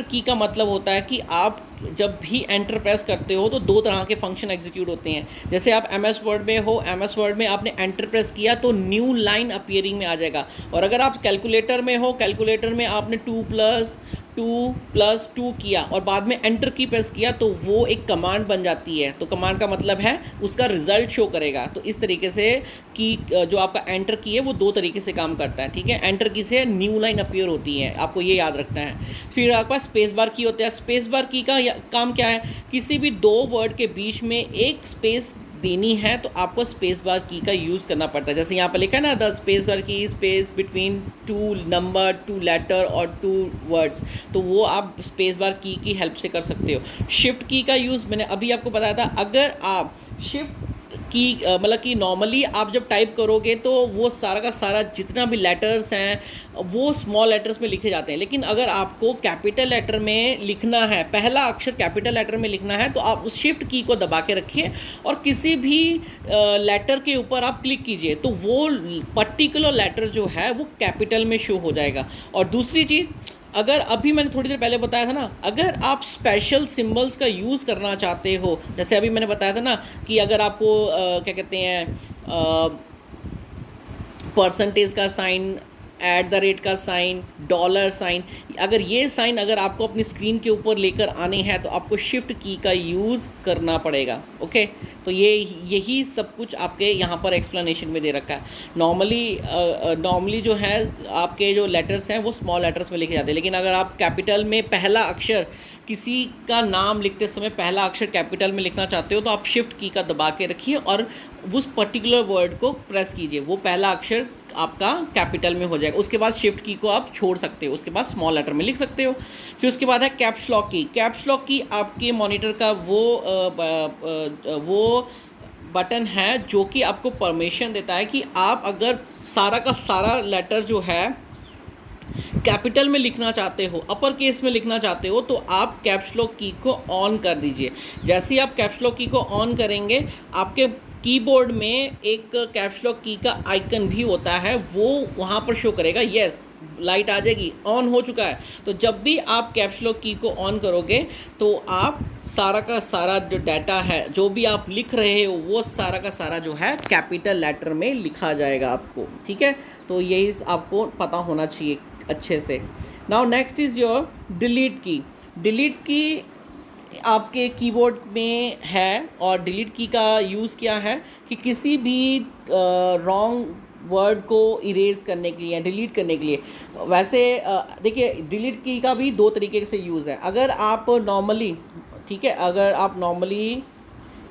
की का मतलब होता है कि आप जब भी एंटर प्रेस करते हो तो दो तरह के फंक्शन एग्जीक्यूट होते हैं। जैसे आप MS वर्ड में हो, MS वर्ड में आपने एंटर प्रेस किया तो न्यू लाइन अपीयरिंग में आ जाएगा। और अगर आप कैलकुलेटर में हो, कैलकुलेटर में आपने 2+2+2 किया और बाद में एंटर की प्रेस किया तो वो एक कमांड बन जाती है। तो कमांड का मतलब है उसका रिजल्ट शो करेगा। तो इस तरीके से की जो आपका एंटर की है वो दो तरीके से काम करता है। ठीक है। एंटर की से न्यू लाइन अपीयर होती है, आपको ये याद रखना है। फिर आपके पास स्पेस बार की होता है। स्पेस बार की का काम क्या है? किसी भी दो वर्ड के बीच में एक स्पेस देनी है तो आपको स्पेस बार की का यूज़ करना पड़ता है। जैसे यहाँ पर लिखा है ना, द स्पेस बार की स्पेस बिटवीन 2 नंबर, 2 लेटर और 2 वर्ड्स, तो वो आप स्पेस बार की हेल्प से कर सकते हो। शिफ्ट की का यूज़ मैंने अभी आपको बताया था। अगर आप शिफ्ट की मतलब कि नॉर्मली आप जब टाइप करोगे तो वो सारा का सारा जितना भी लेटर्स हैं वो स्मॉल लेटर्स में लिखे जाते हैं, लेकिन अगर आपको कैपिटल लेटर में लिखना है, पहला अक्षर कैपिटल लेटर में लिखना है, तो आप उस शिफ्ट की को दबा के रखिए और किसी भी लेटर के ऊपर आप क्लिक कीजिए तो वो पर्टिकुलर लेटर जो है वो कैपिटल में शो हो जाएगा। और दूसरी चीज़, अगर अभी मैंने थोड़ी देर पहले बताया था ना, अगर आप स्पेशल सिंबल्स का यूज़ करना चाहते हो, जैसे अभी मैंने बताया था ना कि अगर आपको क्या कहते हैं परसेंटेज का साइन @ का साइन, डॉलर साइन, अगर ये साइन अगर आपको अपनी स्क्रीन के ऊपर लेकर आने हैं तो आपको शिफ्ट की का यूज़ करना पड़ेगा। ओके, तो यही सब कुछ आपके यहाँ पर एक्सप्लेनेशन में दे रखा है। नॉर्मली जो है आपके जो लेटर्स हैं वो स्मॉल लेटर्स में लिखे जाते हैं, लेकिन अगर आप कैपिटल में पहला अक्षर किसी का नाम लिखते समय पहला अक्षर कैपिटल में लिखना चाहते हो तो आप शिफ्ट की का दबा के रखिए और उस पर्टिकुलर वर्ड को प्रेस कीजिए, वो पहला अक्षर आपका कैपिटल में हो जाएगा। उसके बाद शिफ्ट की को आप छोड़ सकते हो, उसके बाद स्मॉल लेटर में लिख सकते हो। फिर उसके बाद है कैप्स लॉक की। कैप्स लॉक की आपके मॉनिटर का वो बटन है जो कि आपको परमिशन देता है कि आप अगर सारा का सारा लेटर जो है कैपिटल में लिखना चाहते हो, अपर केस में लिखना चाहते हो, तो आप कैप्स लॉक की को ऑन कर दीजिए। जैसे ही आप कैप्स लॉक की को ऑन करेंगे आपके कीबोर्ड में एक कैप्स लॉक की का आइकन भी होता है, वो वहाँ पर शो करेगा। यस, लाइट आ जाएगी, ऑन हो चुका है। तो जब भी आप कैप्स लॉक की को ऑन करोगे तो आप सारा का सारा जो डाटा है, जो भी आप लिख रहे हो, वो सारा का सारा जो है कैपिटल लेटर में लिखा जाएगा आपको। ठीक है, तो यही आपको पता होना चाहिए अच्छे से। Now next is your delete की। डिलीट की आपके कीबोर्ड में है और डिलीट की का यूज़ क्या है कि किसी भी रॉन्ग वर्ड को इरेज करने के लिए, डिलीट करने के लिए। वैसे देखिए, डिलीट की का भी दो तरीके से यूज़ है। अगर आप नॉर्मली, ठीक है, अगर आप नॉर्मली,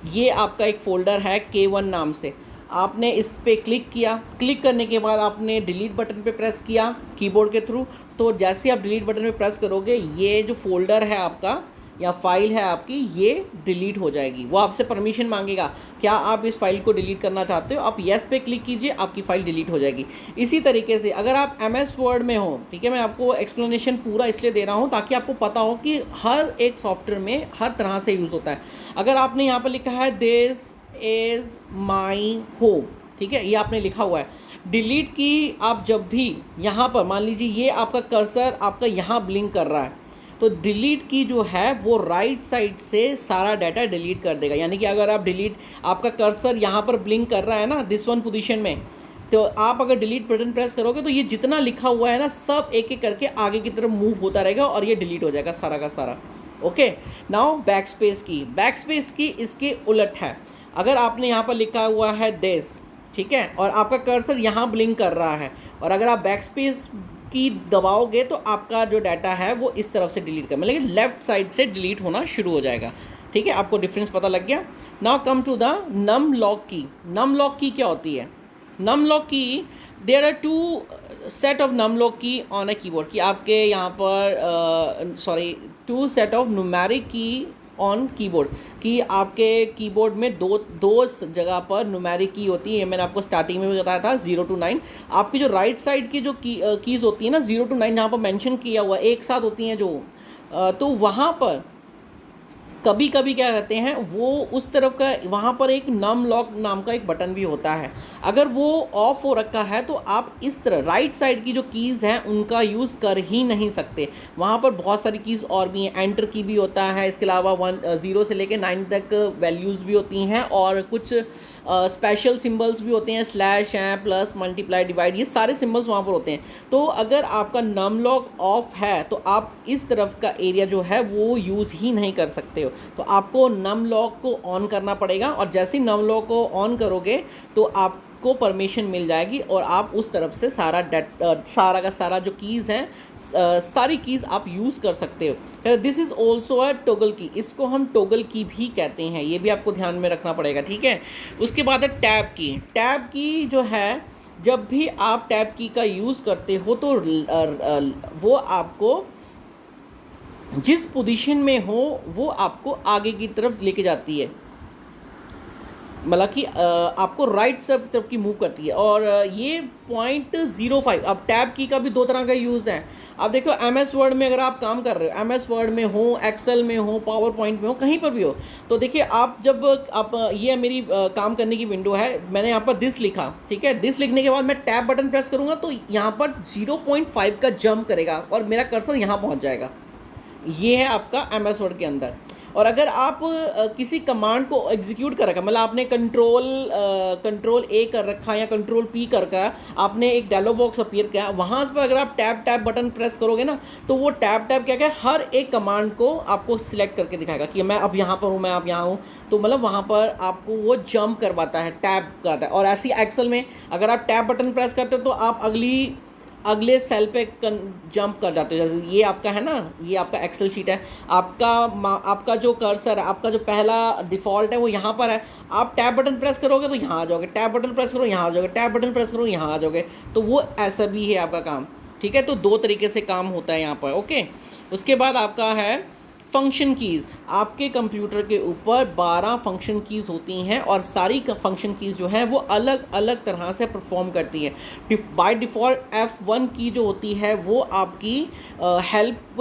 ये आपका एक फ़ोल्डर है K1 नाम से, आपने इस पे क्लिक किया, क्लिक करने के बाद आपने डिलीट बटन पे प्रेस किया कीबोर्ड के थ्रू, तो जैसे आप डिलीट बटन पे प्रेस करोगे ये जो फोल्डर है आपका या फाइल है आपकी, ये डिलीट हो जाएगी। वो आपसे परमिशन मांगेगा, क्या आप इस फाइल को डिलीट करना चाहते हो, आप येस पे क्लिक कीजिए, आपकी फ़ाइल डिलीट हो जाएगी। इसी तरीके से अगर आप MS वर्ड में हो, ठीक है, मैं आपको एक्सप्लेनेशन पूरा इसलिए दे रहा हूँ ताकि आपको पता हो कि हर एक सॉफ्टवेयर में हर तरह से यूज़ होता है। अगर आपने यहाँ पर लिखा है दिस इज़ माई होम, ठीक है, ये आपने लिखा हुआ है, डिलीट की आप जब भी यहाँ पर मान लीजिए ये आपका कर्सर आपका यहाँ ब्लिंक कर रहा है, तो डिलीट की जो है वो राइट साइड से सारा डाटा डिलीट कर देगा। यानी कि अगर आप डिलीट, आपका कर्सर यहाँ पर ब्लिंक कर रहा है ना दिस वन पोजीशन में, तो आप अगर डिलीट बटन प्रेस करोगे तो ये जितना लिखा हुआ है ना सब एक एक करके आगे की तरफ मूव होता रहेगा और ये डिलीट हो जाएगा सारा का सारा। ओके, नाउ बैकस्पेस की। बैकस्पेस की इसके उलट है। अगर आपने यहाँ पर लिखा हुआ है दिस, ठीक है, और आपका कर्सर यहाँ ब्लिंक कर रहा है और अगर आप बैकस्पेस की दबाओगे तो आपका जो डाटा है वो इस तरफ से डिलीट कर, मतलब लेफ्ट साइड से डिलीट होना शुरू हो जाएगा। ठीक है, आपको डिफरेंस पता लग गया। Now come to the num lock key. Num lock key क्या होती है? Num lock key, there are 2 set of num lock key on a keyboard, कि आपके यहाँ पर 2 set of numeric key on keyboard, कि आपके कीबोर्ड में दो जगह पर न्यूमेरिक की होती है। मैंने आपको स्टार्टिंग में भी बताया था 0 to 9। आपकी जो राइट साइड की जो कीज़ होती है ना 0 to 9, जहाँ पर मेंशन किया हुआ एक साथ होती हैं जो, तो वहाँ पर कभी कभी क्या कहते हैं वो उस तरफ का, वहाँ पर एक नम लॉक नाम का एक बटन भी होता है। अगर वो ऑफ हो रखा है तो आप इस तरह राइट साइड की जो कीज़ हैं उनका यूज़ कर ही नहीं सकते। वहाँ पर बहुत सारी कीज़ और भी हैं, एंटर की भी होता है, इसके अलावा 0 से लेकर 9 तक वैल्यूज़ भी होती हैं और कुछ स्पेशल सिंबल्स भी होते हैं, स्लैश हैं, प्लस, मल्टीप्लाई, डिवाइड, ये सारे सिंबल्स वहाँ पर होते हैं। तो अगर आपका नम लॉक ऑफ है तो आप इस तरफ का एरिया जो है वो यूज़ ही नहीं कर सकते हो। तो आपको नम लॉक को ऑन करना पड़ेगा और जैसे ही नम लॉक को ऑन करोगे तो आपको परमिशन मिल जाएगी और आप उस तरफ से सारा सारा का सारा जो कीज़ हैं सारी कीज़ आप यूज़ कर सकते हो। This is also a toggle की, इसको हम टॉगल की भी कहते हैं, ये भी आपको ध्यान में रखना पड़ेगा। ठीक है, उसके बाद है टैब की। टैब की जो है, जब भी आप टैब की का यूज़ करते हो तो वो आपको जिस पोजीशन में हो वो आपको आगे की तरफ लेके जाती है, मतलब कि आपको राइट तरफ की मूव करती है। और ये 0.05, अब टैब की का भी 2 तरह का यूज़ है। अब देखो MS वर्ड में अगर आप काम कर रहे हो, MS वर्ड में हो, एक्सेल में हो, पावर पॉइंट में हो, कहीं पर भी हो, तो देखिए आप जब आप ये मेरी काम करने की विंडो है, मैंने यहाँ पर दिस लिखा, ठीक है, दिस लिखने के बाद मैं टैब बटन प्रेस करूँगा तो यहाँ पर 0.5 का जंप करेगा और मेरा कर्सर यहाँ पहुँच जाएगा। ये है आपका MS वर्ड के अंदर। और अगर आप किसी कमांड को एग्जीक्यूट कर रखा, मतलब आपने कंट्रोल ए कर रखा या कंट्रोल पी कर रखा, आपने एक डायलॉग बॉक्स अपीयर किया, वहाँ पर अगर आप टैब बटन प्रेस करोगे ना, तो वो टैब क्या क्या हर एक कमांड को आपको सिलेक्ट करके दिखाएगा कि मैं अब यहाँ पर हूँ, मैं अब यहाँ हूँ। तो मतलब वहाँ पर आपको वो जंप करवाता है, टैब करता है। और ऐसी एक्सेल में अगर आप टैब बटन प्रेस करते हो तो आप अगले सेल पे जंप कर जाते हो। जैसे ये आपका है ना, ये आपका एक्सेल शीट है, आपका जो कर्सर है, आपका जो पहला डिफ़ॉल्ट है वो यहाँ पर है। आप टैब बटन प्रेस करोगे तो यहाँ आ जाओगे, टैब बटन प्रेस करो यहाँ आ जाओगे, टैब बटन प्रेस करो यहाँ आ जाओगे। तो वो ऐसा भी है आपका काम, ठीक है। तो दो तरीके से काम होता है यहाँ पर, ओके। उसके बाद आपका है फंक्शन कीज़। आपके कंप्यूटर के ऊपर 12 फंक्शन कीज़ होती हैं और सारी फंक्शन कीज़ जो हैं वो अलग अलग तरह से परफॉर्म करती हैं। बाय डिफ़ॉल्ट F1 की जो होती है वो आपकी हेल्प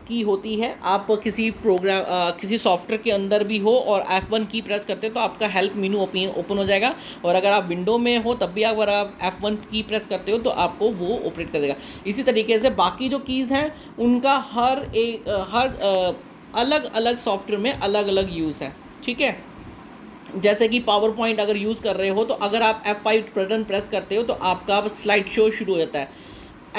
की होती है। आप किसी किसी सॉफ्टवेयर के अंदर भी हो और F1 की प्रेस करते हो तो आपका हेल्प मेनू ओपन हो जाएगा। और अगर आप विंडो में हो तब भी अगर आप F1 की प्रेस करते हो तो आपको वो ऑपरेट कर देगा। इसी तरीके से बाकी जो कीज़ हैं उनका हर अलग अलग सॉफ्टवेयर में अलग अलग यूज़ है, ठीक है। जैसे कि पावर पॉइंट अगर यूज़ कर रहे हो तो अगर आप F5 बटन प्रेस करते हो तो आपका स्लाइड शो शुरू हो जाता है।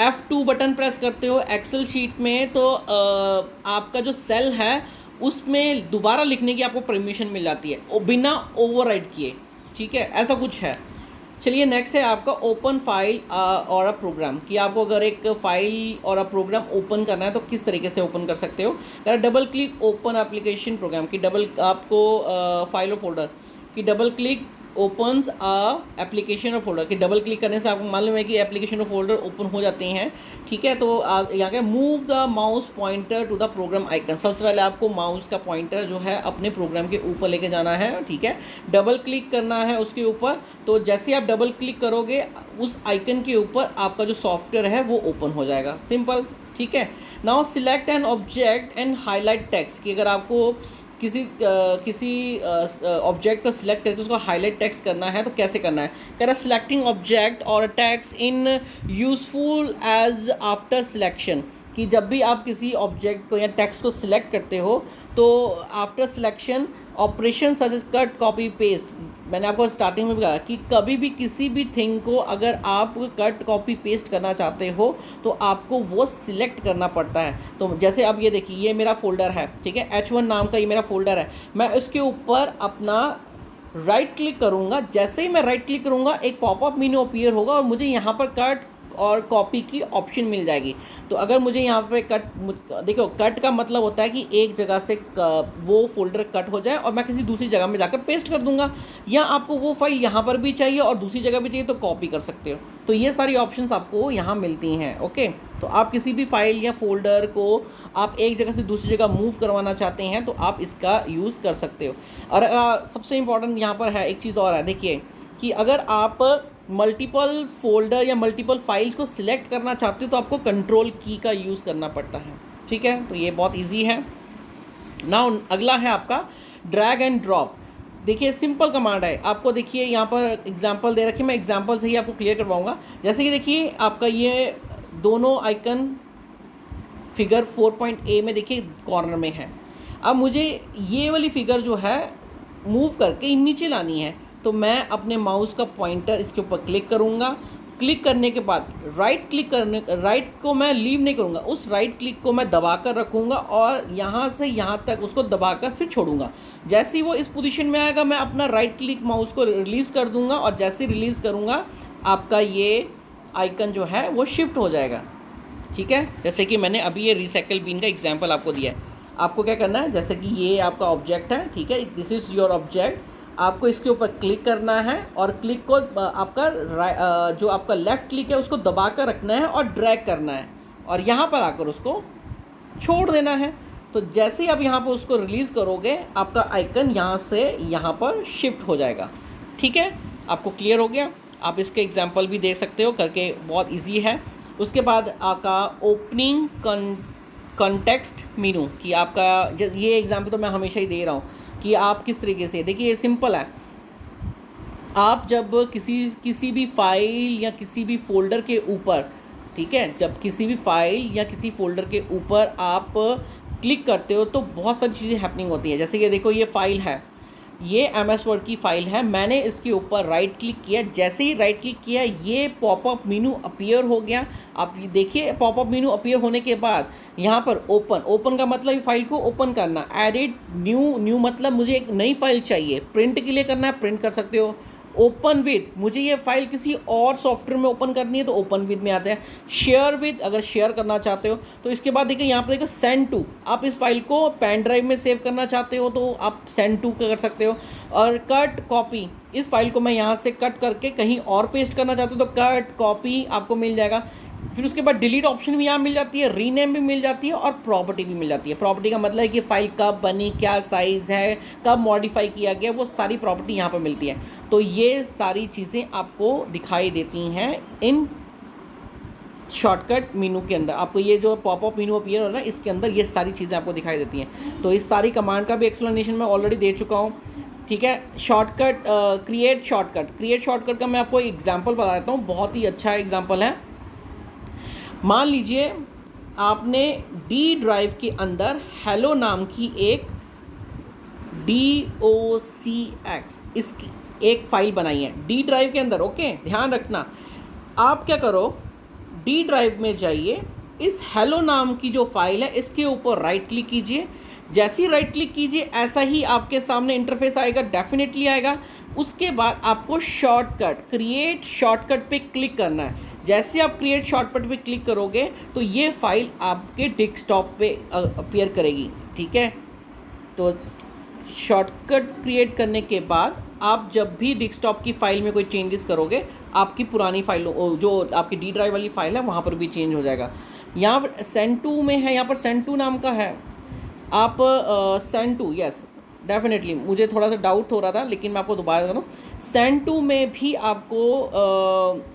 F2 बटन प्रेस करते हो एक्सेल शीट में तो आपका जो सेल है उसमें दोबारा लिखने की आपको परमिशन मिल जाती है बिना ओवरराइड किए, ठीक है। ऐसा कुछ है। चलिए नेक्स्ट है आपका ओपन फाइल और अ प्रोग्राम, कि आपको अगर एक फाइल और अ प्रोग्राम ओपन करना है तो किस तरीके से ओपन कर सकते हो। अगर double click open application program की आपको फाइल और फोल्डर की डबल क्लिक ओपन्स अ एप्लीकेशन और फोल्डर, कि डबल क्लिक करने से आपको मालूम है कि एप्लीकेशन और फोल्डर ओपन हो जाते हैं, ठीक है। तो यहाँ के move the mouse pointer to the program icon. सबसे पहले आपको माउस का पॉइंटर जो है अपने प्रोग्राम के ऊपर लेके जाना है, ठीक है। डबल क्लिक करना है उसके ऊपर, तो जैसे आप डबल क्लिक करोगे उस आइकन के ऊपर आपका जो सॉफ्टवेयर है वो ओपन हो जाएगा, सिंपल, ठीक है। Now select an object and highlight text, कि अगर आपको किसी ऑब्जेक्ट को सिलेक्ट करके उसको हाईलाइट टेक्स्ट करना है तो कैसे करना है। कह रहा सिलेक्टिंग ऑब्जेक्ट और text in useful as after selection, कि जब भी आप किसी ऑब्जेक्ट को या टेक्स्ट को सिलेक्ट करते हो तो after selection operation such as cut copy paste, मैंने आपको स्टार्टिंग में भी कहा कि कभी भी किसी भी थिंग को अगर आप कट कॉपी पेस्ट करना चाहते हो तो आपको वो सिलेक्ट करना पड़ता है। तो जैसे अब ये देखिए, ये मेरा फोल्डर है, ठीक है, H1 नाम का ये मेरा फोल्डर है। मैं इसके ऊपर अपना राइट क्लिक करूँगा, जैसे ही मैं राइट क्लिक करूँगा एक पॉपअप मेन्यू अपीयर होगा और मुझे यहाँ पर कट और कॉपी की ऑप्शन मिल जाएगी। तो अगर मुझे यहाँ पे देखो कट का मतलब होता है कि एक जगह से वो फोल्डर कट हो जाए और मैं किसी दूसरी जगह में जाकर पेस्ट कर दूंगा, या आपको वो फाइल यहाँ पर भी चाहिए और दूसरी जगह भी चाहिए तो कॉपी कर सकते हो। तो ये सारी ऑप्शंस आपको यहाँ मिलती हैं, ओके। तो आप किसी भी फाइल या फोल्डर को आप एक जगह से दूसरी जगह मूव करवाना चाहते हैं तो आप इसका यूज़ कर सकते हो। और सबसे इम्पॉर्टेंट यहाँ पर है एक चीज़ और है, देखिए कि अगर आप मल्टीपल फोल्डर या मल्टीपल फाइल्स को सिलेक्ट करना चाहते हो तो आपको कंट्रोल की का यूज़ करना पड़ता है, ठीक है। तो ये बहुत इजी है। नाउ अगला है आपका ड्रैग एंड ड्रॉप। देखिए सिंपल कमांड है, आपको देखिए यहाँ पर एग्जांपल दे रखी, मैं एग्जांपल से ही आपको क्लियर करवाऊंगा। जैसे कि देखिए आपका ये दोनों आइकन फिगर 4.A में देखिए कॉर्नर में है। अब मुझे ये वाली फिगर जो है मूव करके नीचे लानी है, तो मैं अपने माउस का पॉइंटर इसके ऊपर क्लिक करूँगा। क्लिक करने के बाद राइट को मैं लीव नहीं करूँगा, उस राइट क्लिक को मैं दबाकर रखूँगा और यहाँ से यहाँ तक उसको दबाकर फिर छोड़ूंगा। जैसे ही वो इस पोजीशन में आएगा मैं अपना राइट क्लिक माउस को रिलीज़ कर दूँगा और जैसे ही रिलीज़ करूँगा आपका ये आइकन जो है वो शिफ्ट हो जाएगा, ठीक है। जैसे कि मैंने अभी ये रिसाइकल बिन का एग्जाम्पल आपको दिया है। आपको क्या करना है, जैसे कि ये आपका ऑब्जेक्ट है, ठीक है, दिस इज़ योर ऑब्जेक्ट। आपको इसके ऊपर क्लिक करना है और क्लिक को आपका जो आपका लेफ़्ट क्लिक है उसको दबा कर रखना है और ड्रैग करना है और यहाँ पर आकर उसको छोड़ देना है। तो जैसे ही आप यहाँ पर उसको रिलीज़ करोगे आपका आइकन यहाँ से यहाँ पर शिफ्ट हो जाएगा, ठीक है। आपको क्लियर हो गया। आप इसके एग्जाम्पल भी देख सकते हो करके, बहुत ईजी है। उसके बाद आपका ओपनिंग कॉन्टेक्स्ट मेनू, कि आपका ये एग्जाम्पल तो मैं हमेशा ही दे रहा हूँ कि आप किस तरीके से, देखिए ये सिंपल है। आप जब किसी भी फाइल या किसी भी फोल्डर के ऊपर, ठीक है, जब किसी भी फाइल या किसी फोल्डर के ऊपर आप क्लिक करते हो तो बहुत सारी चीज़ें हैपनिंग होती हैं। जैसे कि देखो ये फाइल है, ये MS वर्ड की फ़ाइल है, मैंने इसके ऊपर राइट क्लिक किया, जैसे ही राइट क्लिक किया ये पॉपअप मेनू अपीयर हो गया। आप ये देखिए पॉपअप मेनू अपीयर होने के बाद यहाँ पर ओपन का मतलब ये फाइल को ओपन करना, एडिट न्यू मतलब मुझे एक नई फाइल चाहिए, प्रिंट के लिए करना है प्रिंट कर सकते हो, ओपन विद मुझे ये फाइल किसी और सॉफ्टवेयर में ओपन करनी है तो ओपन विद में आता है, शेयर विद अगर शेयर करना चाहते हो तो इसके बाद देखिए यहाँ पर देखो सेंड टू, आप इस फाइल को पेन ड्राइव में सेव करना चाहते हो तो आप सेंड टू कर सकते हो, और कट कॉपी इस फाइल को मैं यहाँ से कट करके कहीं और पेस्ट करना चाहते हो तो कट कॉपी आपको मिल जाएगा। फिर उसके बाद डिलीट ऑप्शन भी यहाँ मिल जाती है, रीनेम भी मिल जाती है और प्रॉपर्टी भी मिल जाती है। प्रॉपर्टी का मतलब है कि फ़ाइल कब बनी, क्या साइज़ है, कब मॉडिफाई किया गया, वो सारी प्रॉपर्टी यहाँ पर मिलती है। तो ये सारी चीज़ें आपको दिखाई देती हैं इन शॉर्टकट मीनू के अंदर। आपको ये जो पॉपअप मीनू अपीयर हो रहा है इसके अंदर ये सारी चीज़ें आपको दिखाई देती हैं। तो इस सारी कमांड का भी एक्सप्लेनेशन मैं ऑलरेडी दे चुका हूँ, ठीक है। शॉर्टकट क्रिएट शॉर्टकट का मैं आपको एग्जांपल बता देता हूँ, बहुत ही अच्छा एग्जांपल है। मान लीजिए आपने डी ड्राइव के अंदर हेलो नाम की एक DOCX इसकी एक फ़ाइल बनाई है डी ड्राइव के अंदर। ओके, ध्यान रखना, आप क्या करो, डी ड्राइव में जाइए, इस हेलो नाम की जो फाइल है इसके ऊपर राइट क्लिक कीजिए, जैसे ही राइट क्लिक कीजिए ऐसा ही आपके सामने इंटरफेस आएगा, डेफिनेटली आएगा। उसके बाद आपको क्रिएट शॉर्टकट पे क्लिक करना है। जैसे आप क्रिएट शॉर्टकट पे क्लिक करोगे तो ये फाइल आपके डेस्कटॉप पे अपीयर करेगी, ठीक है। तो शॉर्टकट क्रिएट करने के बाद आप जब भी डेस्कटॉप की फ़ाइल में कोई चेंजेस करोगे आपकी पुरानी फाइलों जो आपकी डी ड्राइव वाली फाइल है वहाँ पर भी चेंज हो जाएगा। यहाँ पर सेंड टू में है, यहाँ पर सेंड टू नाम का है, आप सेंड टू, यस डेफिनेटली मुझे थोड़ा सा डाउट हो रहा था लेकिन मैं आपको दोबारा बता रहा हूँ। सेंड टू में भी आपको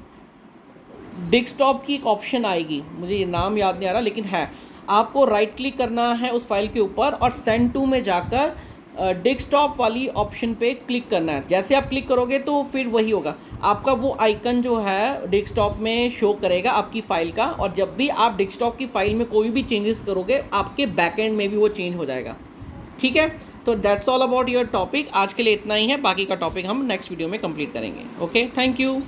डेस्कटॉप की एक ऑप्शन आएगी, मुझे ये नाम याद नहीं आ रहा लेकिन है, आपको राइट क्लिक करना है उस फाइल के ऊपर और सेंड टू में जाकर डेस्कटॉप वाली ऑप्शन पे क्लिक करना है। जैसे आप क्लिक करोगे तो फिर वही होगा, आपका वो आइकन जो है डेस्कटॉप में शो करेगा आपकी फ़ाइल का, और जब भी आप डेस्कटॉप की फ़ाइल में कोई भी चेंजेस करोगे आपके बैकएंड में भी वो चेंज हो जाएगा, ठीक है। तो that's all about your topic. आज के लिए इतना ही है, बाकी का टॉपिक हम नेक्स्ट वीडियो में कंप्लीट करेंगे। Okay, thank you.